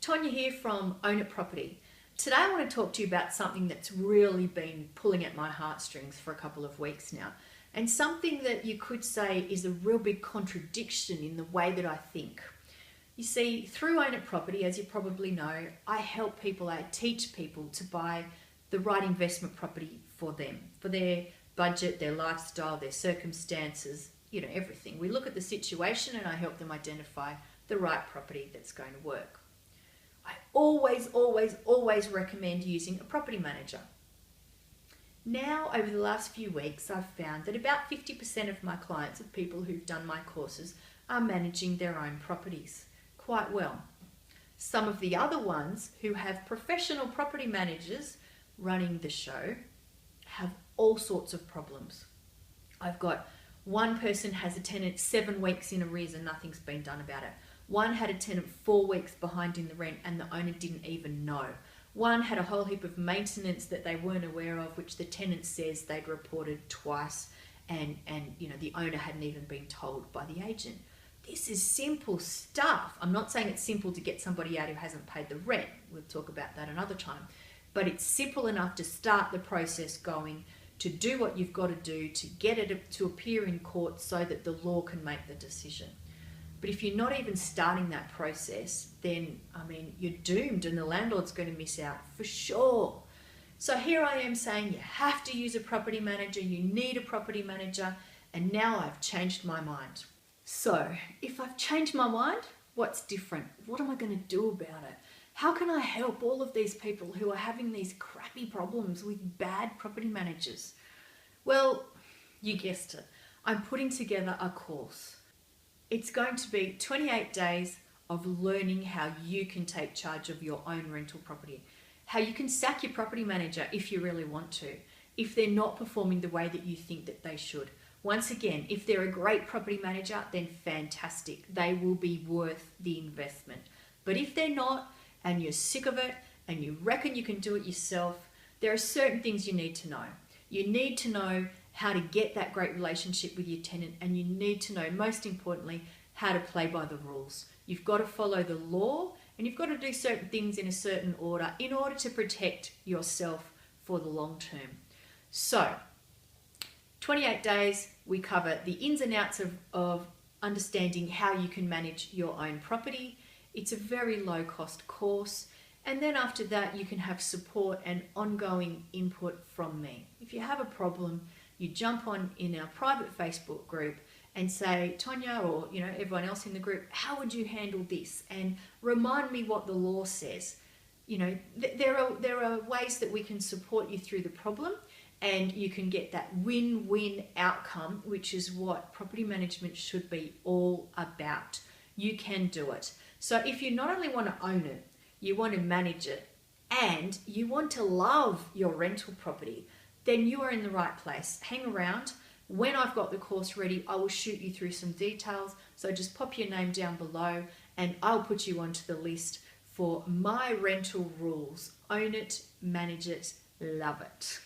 Tonya here from Own It Property. Today I want to talk to you about something that's really been pulling at my heartstrings for a couple of weeks now, and something that you could say is a real big contradiction in the way that I think. You see, through Own It Property, as you probably know, I help people, I teach people to buy the right investment property for them, for their budget, their lifestyle, their circumstances, everything. We look at the situation and I help them identify the right property that's going to work. I always recommend using a property manager. Now, over the last few weeks, I've found that about 50% of my clients, of people who've done my courses, are managing their own properties quite well. Some of the other ones who have professional property managers running the show have all sorts of problems. I've got one person has a tenant 7 weeks in arrears and nothing's been done about it. One had a tenant 4 weeks behind in the rent and the owner didn't even know. One had a whole heap of maintenance that they weren't aware of, which the tenant says they'd reported twice, and the owner hadn't even been told by the agent. This is simple stuff. I'm not saying it's simple to get somebody out who hasn't paid the rent. We'll talk about that another time. But it's simple enough to start the process going, to do what you've got to do, to get it to appear in court so that the law can make the decision. But if you're not even starting that process, then, you're doomed and the landlord's going to miss out for sure. So here I am saying you have to use a property manager, you need a property manager, and now I've changed my mind. So if I've changed my mind, what's different? What am I going to do about it? How can I help all of these people who are having these crappy problems with bad property managers? Well, you guessed it. I'm putting together a course. It's going to be 28 days of learning how you can take charge of your own rental property, how you can sack your property manager if you really want to, if they're not performing the way that you think that they should. Once again, if they're a great property manager, then fantastic. They will be worth the investment. But if they're not, and you're sick of it, and you reckon you can do it yourself, there are certain things you need to know. You need to know how to get that great relationship with your tenant, and you need to know, most importantly, how to play by the rules. You've got to follow the law, and you've got to do certain things in a certain order in order to protect yourself for the long term. So, 28 days, we cover the ins and outs of understanding how you can manage your own property. It's a very low cost course. And then after that, you can have support and ongoing input from me. If you have a problem, you jump on in our private Facebook group and say, Tonya, or everyone else in the group, how would you handle this? And remind me what the law says. There are ways that we can support you through the problem, and you can get that win-win outcome, which is what property management should be all about. You can do it. So if you not only want to own it, you want to manage it, and you want to love your rental property, then you are in the right place. Hang around. When I've got the course ready, I will shoot you through some details. So just pop your name down below and I'll put you onto the list for my rental rules. Own it, manage it, love it.